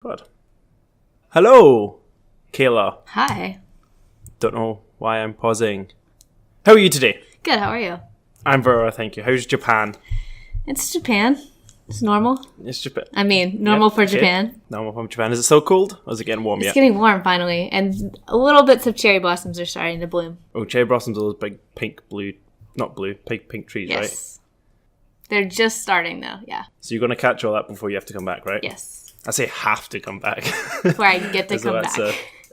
record. Hello, Kayla. Hi. Don't know why I'm pausing. How are you today? Good, how are you? I'm very well, thank you. How's Japan? It's Japan. It's normal. It's Japan. I mean, normal for Japan. Normal from Japan. Is it so cold? Or is it getting warm yet? It's getting warm, finally. And little bits of cherry blossoms are starting to bloom. Oh, cherry blossoms are those big pink trees, right? Yes. They're just starting, though, yeah. So you're going to catch all that before you have to come back, right? Yes. I say have to come back. Before I get to come back.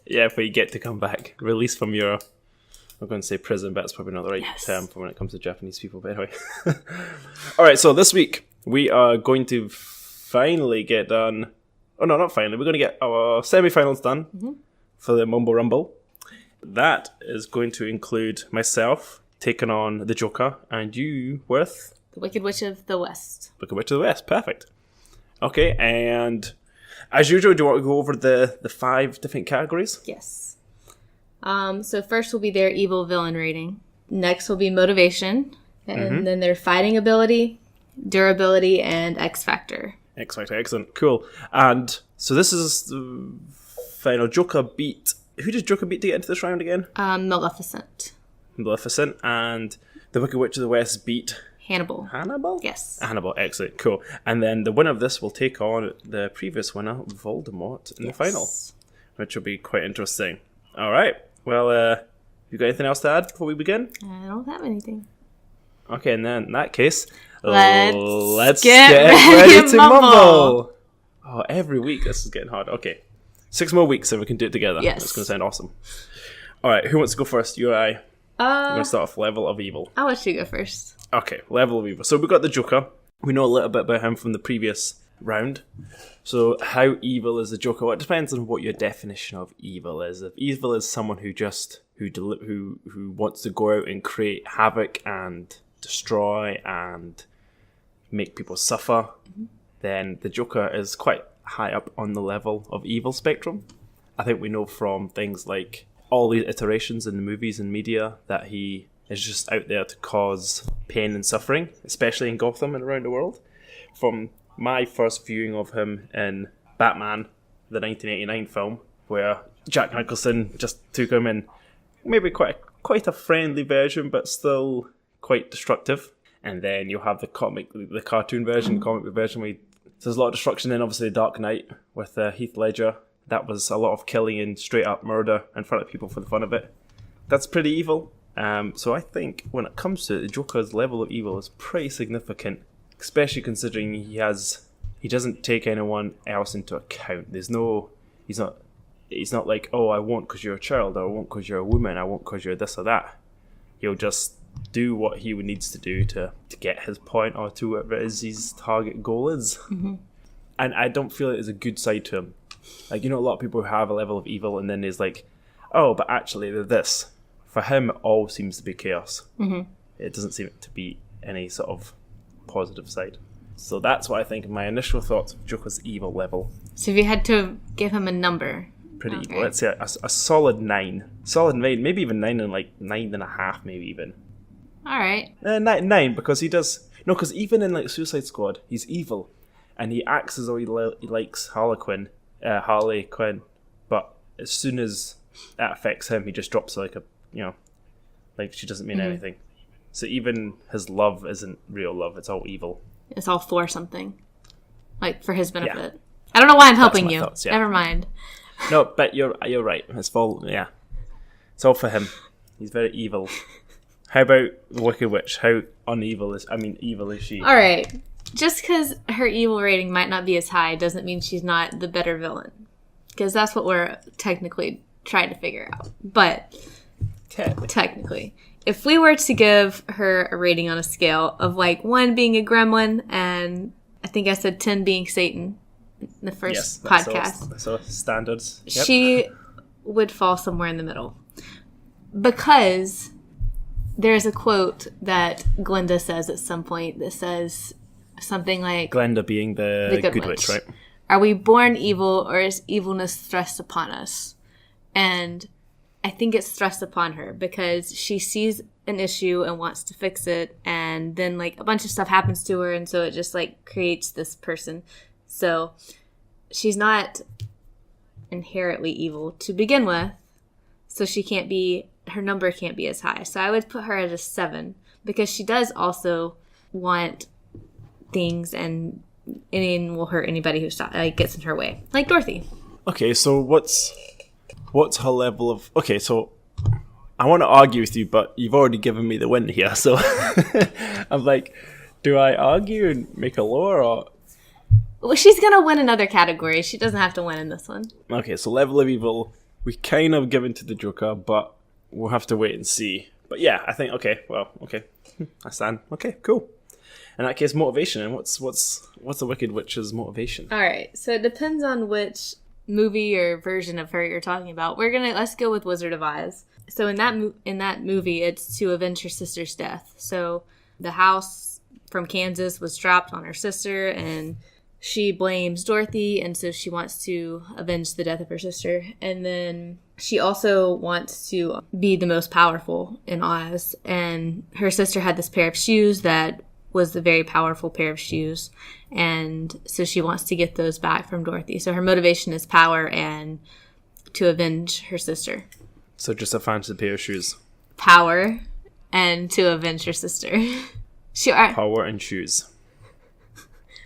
Before you get to come back. Released from your, I'm going to say prison, but it's probably not the right term for when it comes to Japanese people, but anyway. All right, so this week we are going to finally get done. Oh, no, not finally. We're going to get our semi-finals done for the Mumble Rumble. That is going to include myself taking on the Joker and you with... The Wicked Witch of the West. Wicked Witch of the West, perfect. Okay, and as usual, do you want to go over the 5 different categories? Yes. So first will be their evil villain rating. Next will be motivation. And then their fighting ability, durability, and X Factor. X Factor, excellent. Cool. And so this is the final. Joker beat... Who does Joker beat to get into this round again? Maleficent. Maleficent. And the Wicked Witch of the West beat... Hannibal? Yes. Hannibal, excellent, cool. And then the winner of this will take on the previous winner, Voldemort, in the final, which will be quite interesting. All right. Well, you got anything else to add before we begin? I don't have anything. Okay, and then in that case, let's get ready to mumble. Oh, every week this is getting hard. Okay, 6 more weeks and we can do it together. Yes. It's going to sound awesome. All right, who wants to go first? You or I? We're going to start off level of evil. I'll let you go first. Okay, level of evil. So we got the Joker. We know a little bit about him from the previous round. So how evil is the Joker? Well, it depends on what your definition of evil is. If evil is someone who wants to go out and create havoc and destroy and make people suffer, then the Joker is quite high up on the level of evil spectrum. I think we know from things like all these iterations in the movies and media that he is just out there to cause pain and suffering, especially in Gotham and around the world. From my first viewing of him in Batman, the 1989 film, where Jack Nicholson just took him in maybe quite a friendly version, but still quite destructive. And then you'll have the cartoon version, comic book version, where there's a lot of destruction. Then obviously Dark Knight with Heath Ledger. That was a lot of killing and straight up murder in front of people for the fun of it. That's pretty evil. So I think when it comes to it, the Joker's level of evil is pretty significant, especially considering he doesn't take anyone else into account. He's not like, oh, I won't because you're a child, or I won't because you're a woman, I won't because you're this or that. He'll just do what he needs to do to get his point, or to whatever it is his target goal is. And I don't feel it is a good side to him. Like, you know, a lot of people who have a level of evil and then there's like, oh, but actually they're this. For him, it all seems to be chaos. It doesn't seem to be any sort of positive side. So that's what I think my initial thoughts of Joker's evil level. So if you had to give him a number. Pretty evil. Let's say a solid 9. Solid 9, maybe even 9 and like 9.5 maybe even. All right. 9 because he does... No, because even in like Suicide Squad, he's evil. And he acts as though he likes Harley Quinn. But as soon as that affects him, he just drops like like she doesn't mean anything. So even his love isn't real love, it's all evil. It's all for something. Like for his benefit. Yeah. I don't know why I'm helping you. Thoughts, yeah. Never mind. No, but you're right. It's all for him. He's very evil. How about the Wicked Witch? How evil is she? Alright. Just because her evil rating might not be as high doesn't mean she's not the better villain. Because that's what we're technically trying to figure out. But technically, if we were to give her a rating on a scale of like 1 being a gremlin and I think I said 10 being Satan in the first podcast. So standards. Yep. She would fall somewhere in the middle. Because there's a quote that Glinda says at some point that says something like... Glinda being the good witch, right? Are we born evil or is evilness thrust upon us? And I think it's thrust upon her because she sees an issue and wants to fix it, and then like a bunch of stuff happens to her, and so it just like creates this person. So she's not inherently evil to begin with, so her number can't be as high. So I would put her at a 7, because she does also want things and will hurt anybody who gets in her way, like Dorothy. Okay, so what's her level of... Okay, so I want to argue with you, but you've already given me the win here, so I'm like, do I argue and make a lower, or... Well, she's going to win another category. She doesn't have to win in this one. Okay, so level of evil, we kind of given to the Joker, but we'll have to wait and see. But yeah, I think, okay. I stand. Okay, cool. In that case, motivation. And what's the Wicked Witch's motivation? All right, so it depends on which movie or version of her you're talking about. Let's go with Wizard of Oz. So in that movie, it's to avenge her sister's death. So the house from Kansas was dropped on her sister, and she blames Dorothy, and so she wants to avenge the death of her sister. And then she also wants to be the most powerful in Oz. And her sister had this pair of shoes that was a very powerful pair of shoes. And so she wants to get those back from Dorothy. So her motivation is power and to avenge her sister. So just a fancy pair of shoes. Power and to avenge her sister. Power and shoes.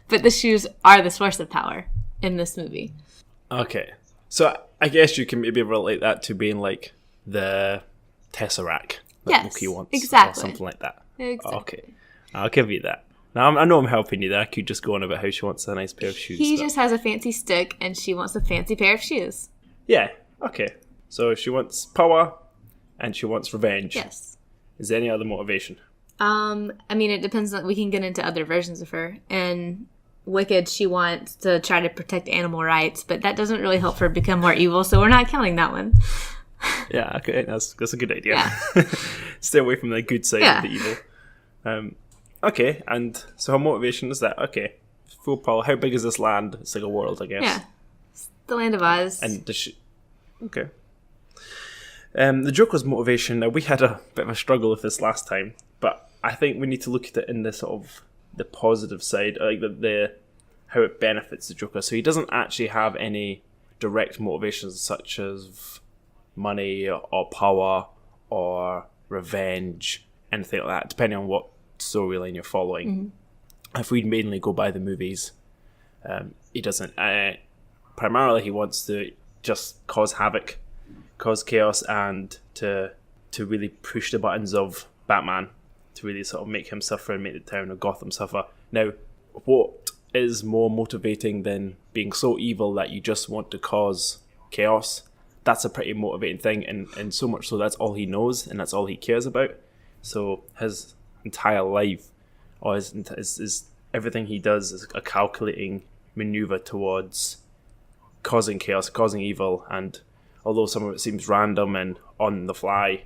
But the shoes are the source of power in this movie. Okay. So I guess you can maybe relate that to being like the Tesseract that Loki wants. Exactly. Or something like that. Exactly. Okay. I'll give you that. Now, I know I'm helping you there. I could just go on about how she wants a nice pair of shoes. He just has a fancy stick, and she wants a fancy pair of shoes. Yeah. Okay. So she wants power, and she wants revenge. Yes. Is there any other motivation? I mean, it depends. We can get into other versions of her. And Wicked, she wants to try to protect animal rights, but that doesn't really help her become more evil, so we're not counting that one. Yeah, okay, that's a good idea. Yeah. Stay away from the good side of the evil. Okay, and so her motivation is that, okay, full power. How big is this land? It's like a world, I guess. Yeah. It's the Land of Oz. And does she... Okay. The Joker's motivation, now we had a bit of a struggle with this last time, but I think we need to look at it in the sort of the positive side, like the how it benefits the Joker. So he doesn't actually have any direct motivations such as money or power or revenge, anything like that, depending on what storyline you're following. Mm-hmm. If we mainly go by the movies, he doesn't. Primarily, he wants to just cause havoc, cause chaos, and to really push the buttons of Batman, to really sort of make him suffer and make the town of Gotham suffer. Now, what is more motivating than being so evil that you just want to cause chaos? That's a pretty motivating thing, and so much so that's all he knows and that's all he cares about. So his entire life, or his everything he does is a calculating maneuver towards causing chaos, causing evil, and although some of it seems random and on the fly,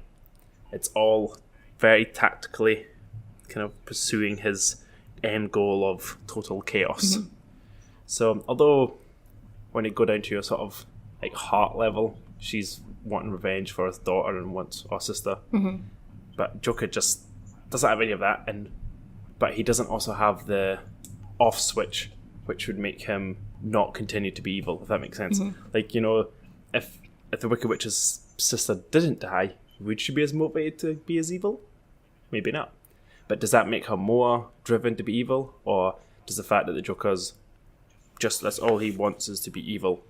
it's all very tactically kind of pursuing his end goal of total chaos. Mm-hmm. So although when it go down to your sort of like heart level, she's wanting revenge for his daughter and wants her sister, mm-hmm. but Joker just doesn't have any of that, but he doesn't also have the off switch which would make him not continue to be evil, if that makes sense. Mm-hmm. Like, you know, if the Wicked Witch's sister didn't die, would she be as motivated to be as evil? Maybe not. But does that make her more driven to be evil? Or does the fact that the Joker's just, that's all he wants is to be evil,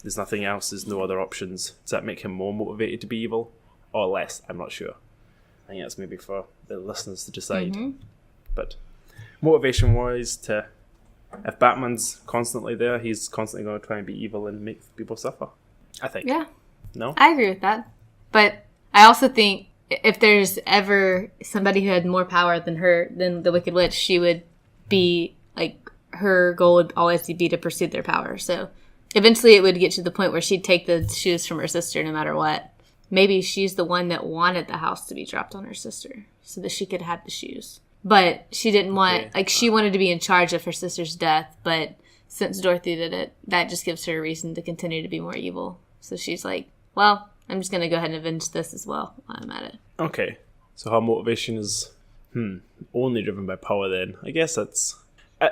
there's nothing else, there's no other options, does that make him more motivated to be evil? Or less? I'm not sure. I think that's maybe for the listeners to decide. Mm-hmm. But motivation-wise, if Batman's constantly there, he's constantly going to try and be evil and make people suffer, I think. Yeah. No? I agree with that. But I also think if there's ever somebody who had more power than the Wicked Witch, she would be, like, her goal would always be to pursue their power. So eventually it would get to the point where she'd take the shoes from her sister no matter what. Maybe she's the one that wanted the house to be dropped on her sister so that she could have the shoes. But she didn't want, like, she wanted to be in charge of her sister's death, but since Dorothy did it, that just gives her a reason to continue to be more evil. So she's like, well, I'm just going to go ahead and avenge this as well while I'm at it. Okay. So her motivation is, only driven by power then. I guess that's...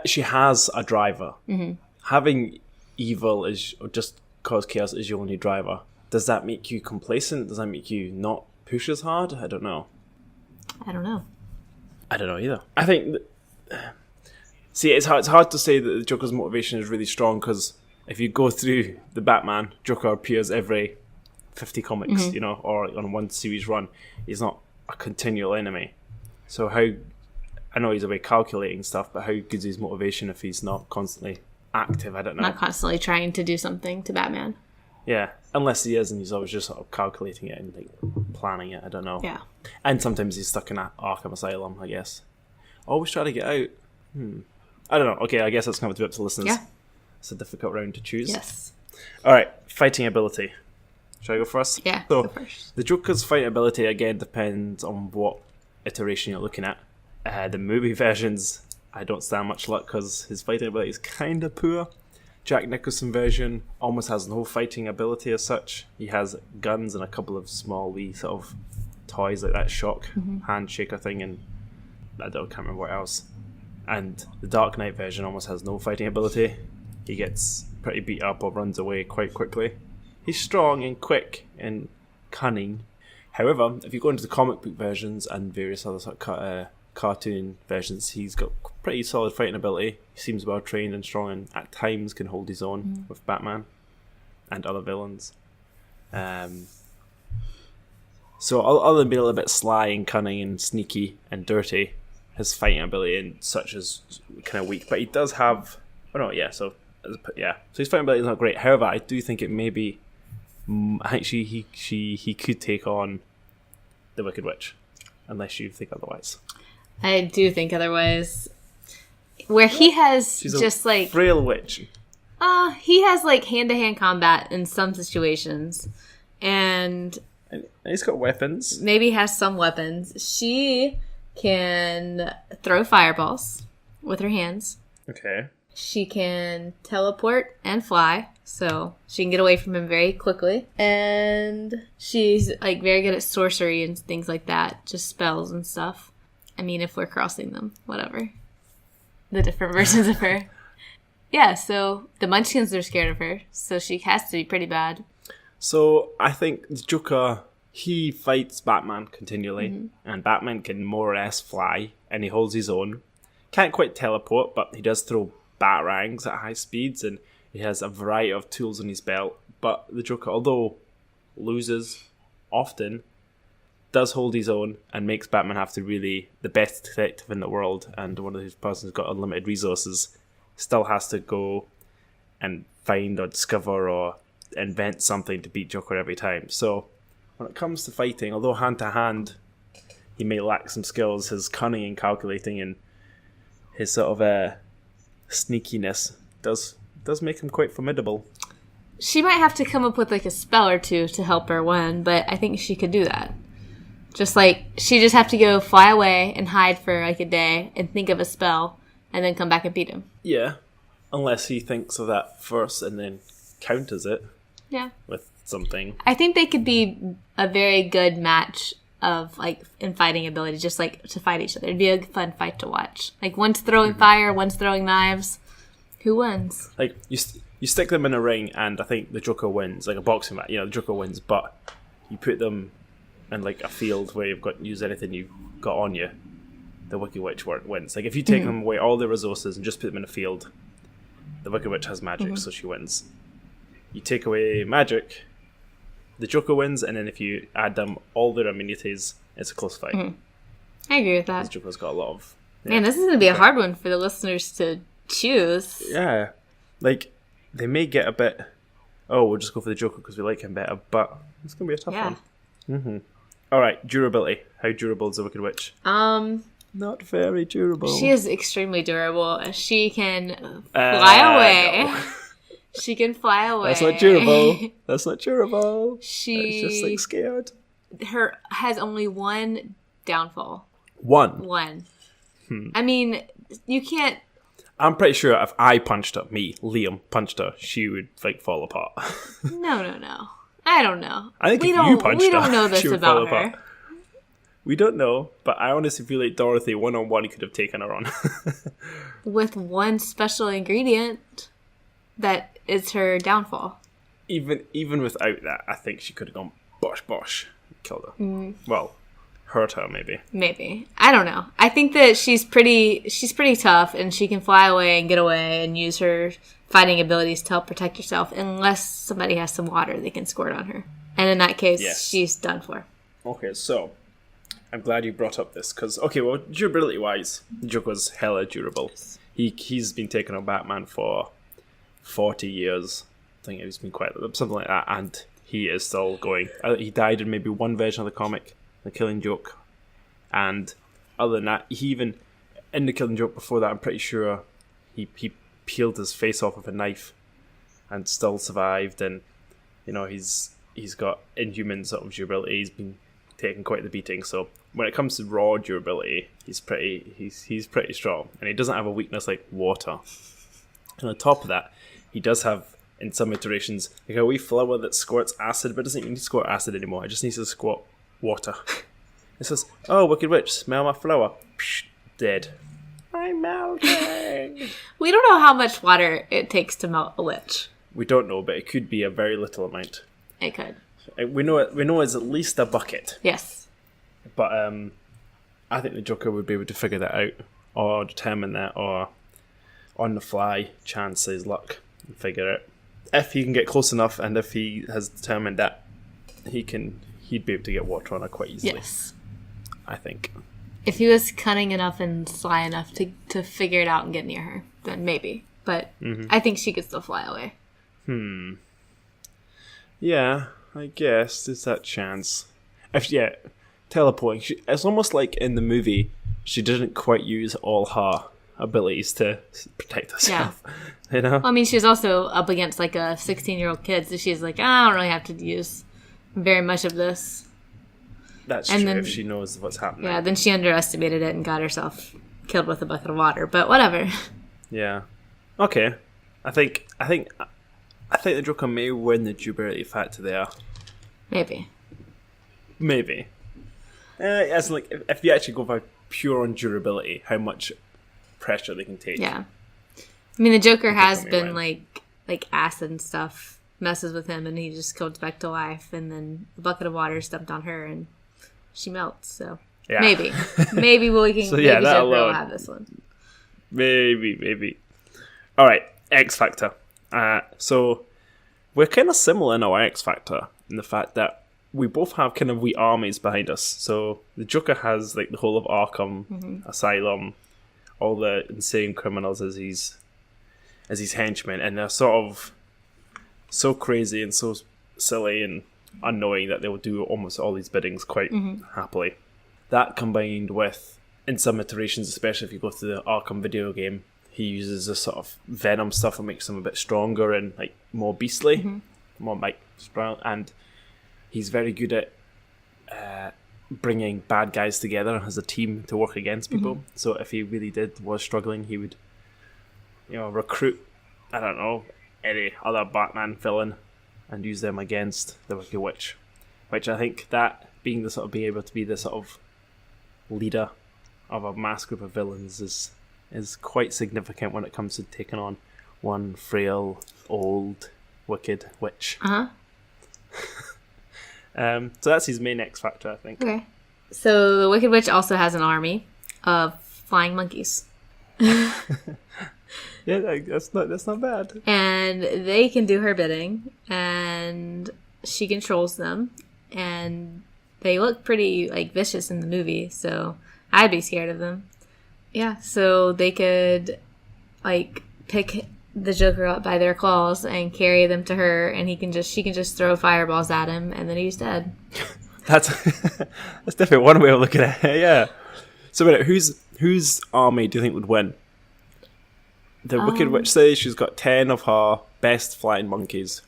she has a driver. Mm-hmm. Having evil is just cause chaos is your only driver. Does that make you complacent? Does that make you not push as hard? I don't know. I don't know. I don't know either. I think... See, it's hard to say that the Joker's motivation is really strong, because if you go through the Batman, Joker appears every 50 comics, you know, or on one series run. He's not a continual enemy. So how... I know he's away calculating stuff, but how good is his motivation if he's not constantly active? I don't know. Not constantly trying to do something to Batman. Yeah, unless he is, and he's always just sort of calculating it and like planning it. I don't know. Yeah. And sometimes he's stuck in Arkham Asylum, I guess. Always try to get out. I don't know. Okay, I guess that's kind of up to listeners. Yeah. It's a difficult round to choose. Yes. All right, fighting ability. Shall I go first? Yeah, So, go first. the Joker's fighting ability, again, depends on what iteration you're looking at. The movie versions, I don't stand much luck because his fighting ability is kind of poor. Jack Nicholson version almost has no fighting ability as such. He has guns and a couple of small wee sort of toys like that shock handshaker thing, and can't remember what else. And the Dark Knight version almost has no fighting ability. He gets pretty beat up or runs away quite quickly. He's strong and quick and cunning. However, if you go into the comic book versions and various other sort of cartoon versions, he's got pretty solid fighting ability. He seems well trained and strong, and at times can hold his own with Batman and other villains. So other than being a little bit sly and cunning and sneaky and dirty, his fighting ability and such is kind of weak. But he does have... So his fighting ability is not great. However, I do think it may be... Actually, he could take on the Wicked Witch, unless you think otherwise. I do think otherwise. Where he has She's just a like... frail witch. He has like hand-to-hand combat in some situations. And he's got weapons. Maybe has some weapons. She can throw fireballs with her hands. Okay. She can teleport and fly, so she can get away from him very quickly. And she's like very good at sorcery and things like that, just spells and stuff. I mean, if we're crossing them, whatever. The different versions of her. Yeah, so the Munchkins are scared of her, so she has to be pretty bad. So I think the Joker, he fights Batman continually, and Batman can more or less fly, and he holds his own. Can't quite teleport, but he does throw batarangs at high speeds, and he has a variety of tools in his belt. But the Joker, although loses often, does hold his own and makes Batman have to really, the best detective in the world and one of those persons who's got unlimited resources, still has to go and find or discover or invent something to beat Joker every time. So when it comes to fighting, although hand to hand he may lack some skills, his cunning and calculating and his sort of sneakiness does make him quite formidable. She might have to come up with like a spell or two to help her win, but I think she could do that. Just like, she just have to go fly away and hide for like a day and think of a spell and then come back and beat him. Yeah, unless he thinks of that first and then counters it. Yeah. With something. I think they could be a very good match of like in fighting ability, just like to fight each other. It'd be a fun fight to watch. Like one's throwing fire, one's throwing knives. Who wins? Like you stick them in a ring, and I think the Joker wins, like a boxing match. The Joker wins, but you put them in like a field where you've got use anything you've got on you. The Wicked Witch wins. Like if you take them away all their resources and just put them in a field, the Wicked Witch has magic, so she wins. You take away magic, the Joker wins, and then if you add them all their immunities, it's a close fight. I agree with that. The Joker's got a lot of... Yeah. Man, this is going to be a hard one for the listeners to choose. Yeah. Like, they may get a bit... Oh, we'll just go for the Joker because we like him better, but it's going to be a tough one. Mm-hmm. All right, durability. How durable is the Wicked Witch? Not very durable. She is extremely durable. She can fly away. No. She can fly away. That's not durable. That's not durable. She That's just like scared. Her has only one downfall. One. I mean, you can't. I'm pretty sure if I punched her, Liam punched her, she would like fall apart. No. I don't know. I think if you punched her, we don't know this she would fall about her. apart. We don't know, but I honestly feel like Dorothy one-on-one could have taken her on. With one special ingredient that is her downfall. even without that, I think she could have gone bosh bosh, killed her. Well, hurt her maybe. Maybe. I don't know. I think that she's pretty tough, and she can fly away and get away and use her fighting abilities to help protect herself, unless somebody has some water they can squirt on her. And in that case, she's done for. Okay, so I'm glad you brought up this because durability wise, the Joker's hella durable. He's been taking on Batman for 40 years. I think it's been quite something like that, and he is still going. He died in maybe one version of the comic, The Killing Joke, and other than that, he even in The Killing Joke before that, I'm pretty sure he peeled his face off with a knife and still survived. And he's got inhuman sort of durability. He's been taking quite the beating. So when it comes to raw durability, he's pretty strong, and he doesn't have a weakness like water. And on top of that, he does have, in some iterations, like a wee flower that squirts acid, but doesn't even need to squirt acid anymore. It just needs to squirt water. It says, "Oh, Wicked Witch, smell my flower." Psh, dead. I'm melting. We don't know how much water it takes to melt a witch. We don't know, but it could be a very little amount. It could. We know it's at least a bucket. Yes. But I think the Joker would be able to figure that out, or determine that, or on the fly chance his luck and figure it. If he can get close enough, and if he has determined that he'd be able to get water on her quite easily. Yes. I think. If he was cunning enough and sly enough to figure it out and get near her, then maybe. But I think she could still fly away. Yeah, I guess there's that chance. Teleporting. It's almost like in the movie, she didn't quite use all her abilities to protect herself. Yeah. I mean, she was also up against like a 16-year-old kid, so she's like, I don't really have to use very much of this. That's true, if she knows what's happening. Yeah, then she underestimated it and got herself killed with a bucket of water, but whatever. Yeah. Okay. I think the Joker may win the durability factor there. Maybe. As like if you actually go by pure on durability, how much pressure they can take. Yeah. I mean, the Joker has been like acid and stuff messes with him, and he just comes back to life, and then a bucket of water is dumped on her, and she melts. So maybe we can. So maybe Joker will have this one. Maybe. All right, X Factor. So we're kind of similar in our X Factor in the fact that we both have kind of wee armies behind us. So the Joker has like the whole of Arkham Asylum, all the insane criminals as his henchmen, and they're sort of so crazy and so silly and unknowing that they will do almost all these biddings quite happily. That combined with, in some iterations, especially if you go to the Arkham video game, he uses this sort of venom stuff that makes him a bit stronger and like more beastly, more like strong, and he's very good at bringing bad guys together as a team to work against people. So if he really was struggling, he would, recruit, I don't know, any other Batman villain and use them against the Wicked Witch. Which I think that being able to be the sort of leader of a mass group of villains is quite significant when it comes to taking on one frail, old, wicked witch. So that's his main X Factor, I think. Okay. So the Wicked Witch also has an army of flying monkeys. Yeah, that's not bad. And they can do her bidding, and she controls them, and they look pretty like vicious in the movie, so I'd be scared of them. Yeah, so they could like pick the Joker up by their claws and carry them to her, and she can just throw fireballs at him, and then he's dead. That's definitely one way of looking at it. Yeah. So wait, whose army do you think would win? The Wicked Witch says she's got 10 of her best flying monkeys,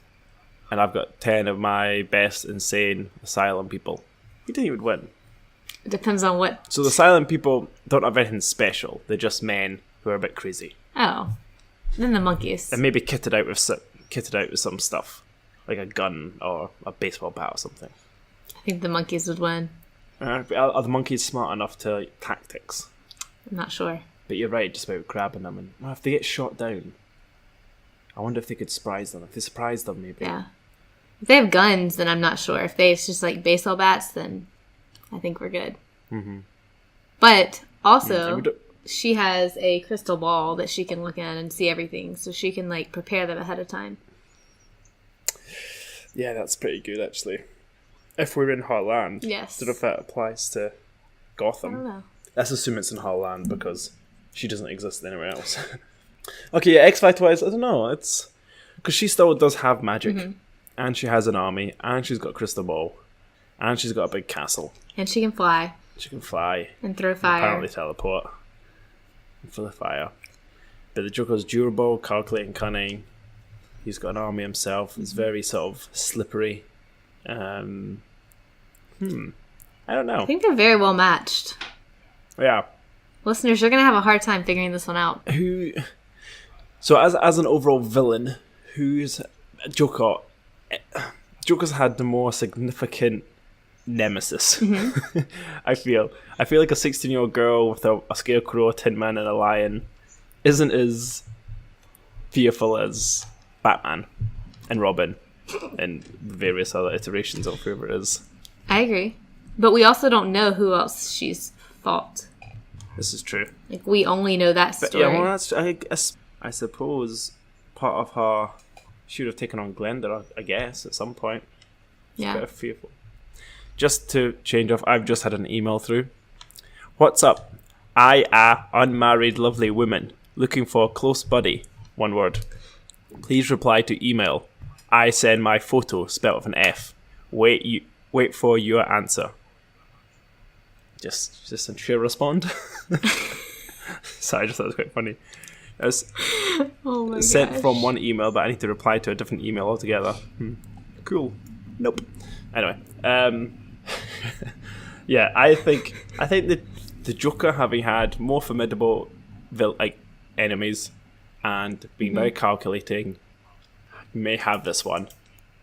and I've got 10 of my best insane asylum people. Who do you think would win? It depends on what. So the asylum people don't have anything special. They're just men who are a bit crazy. Oh, then the monkeys. And maybe kitted out with some stuff, like a gun or a baseball bat or something. I think the monkeys would win. Are the monkeys smart enough to tactics? I'm not sure. But you're right, just about grabbing them. And if they get shot down, I wonder if they could surprise them. If they surprise them, maybe. Yeah. If they have guns, then I'm not sure. If it's just like baseball bats, then I think we're good. Mm-hmm. But also, she has a crystal ball that she can look at and see everything, so she can like prepare them ahead of time. Yeah, that's pretty good actually. If we're in Heartland, yes. I don't know if that applies to Gotham. I don't know. Let's assume it's in Heartland because she doesn't exist anywhere else. Okay, yeah, X Factor wise, I don't know. It's because she still does have magic, and she has an army, and she's got a crystal ball, and she's got a big castle, and she can fly. She can fly and throw fire. Apparently teleport and throw fire. But the Joker's durable, calculating, cunning. He's got an army himself. It's very sort of slippery. I don't know. I think they're very well matched. Yeah. Listeners, you're going to have a hard time figuring this one out. So as an overall villain, who's Joker? Joker's had the more significant nemesis. I feel like a 16-year-old girl with a scarecrow, a tin man, and a lion isn't as fearful as Batman and Robin and various other iterations of whoever it is. I agree. But we also don't know who else she's fought. This is true. Like, we only know that story. But yeah, well, that's, I suppose part of her, she would have taken on Glenda, I guess, at some point. It's a bit fearful. Just to change off, I've just had an email through. What's up? I, a unmarried lovely woman, looking for a close buddy. One word. Please reply to email. I send my photo, spelled with an F. Wait for your answer. Just she'll respond. Sorry, I just thought it was quite funny. It was sent from one email, but I need to reply to a different email altogether. Cool. Nope. Anyway, yeah, I think the Joker, having had more formidable enemies and being very calculating, may have this one,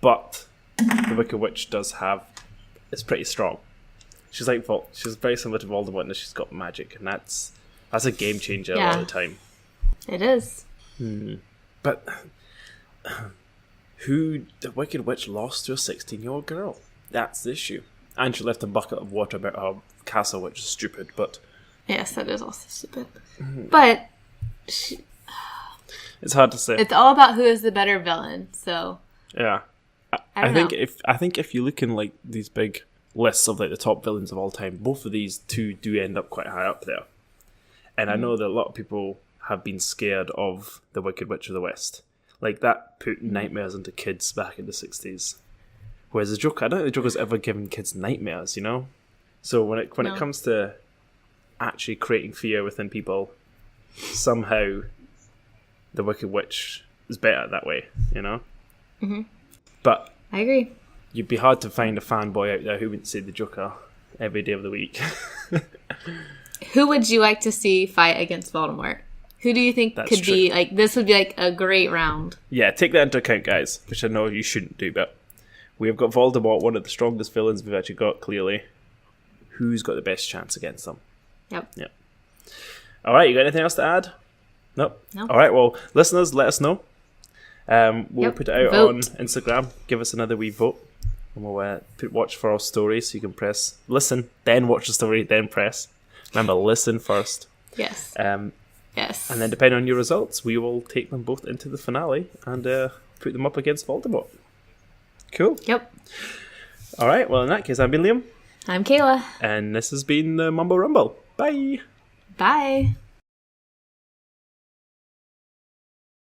but the Wicked Witch is pretty strong. She's she's very similar to Voldemort in that she's got magic, and that's a game changer a lot of the time. It is. But the Wicked Witch lost to a 16-year-old girl. That's the issue. And she left a bucket of water about her castle, which is stupid, but... Yes, that is also stupid. But... It's hard to say. It's all about who is the better villain, so... Yeah. I think if you look in like these big lists of like the top villains of all time, both of these two do end up quite high up there. And I know that a lot of people have been scared of the Wicked Witch of the West. Like, that put nightmares into kids back in the 60s. Whereas the Joker, I don't think the Joker's ever given kids nightmares, you know? So when it comes to actually creating fear within people, somehow the Wicked Witch is better that way, you know? But I agree. You'd be hard to find a fanboy out there who wouldn't say the Joker every day of the week. Who would you like to see fight against Voldemort? Who do you think could be, like, this would be, like, a great round? Yeah, take that into account, guys, which I know you shouldn't do, but we have got Voldemort, one of the strongest villains we've actually got, clearly. Who's got the best chance against them? Yep. Alright, you got anything else to add? Nope. Alright, well, listeners, let us know. We'll put it out on Instagram. Give us another wee vote. And we'll watch for our stories, so you can press listen, then watch the story, then press. Remember, listen first. Yes. Yes. And then, depending on your results, we will take them both into the finale and put them up against Voldemort. Cool. Yep. All right. Well, in that case, I've been Liam. I'm Kayla. And this has been the Mumble Rumble. Bye. Bye.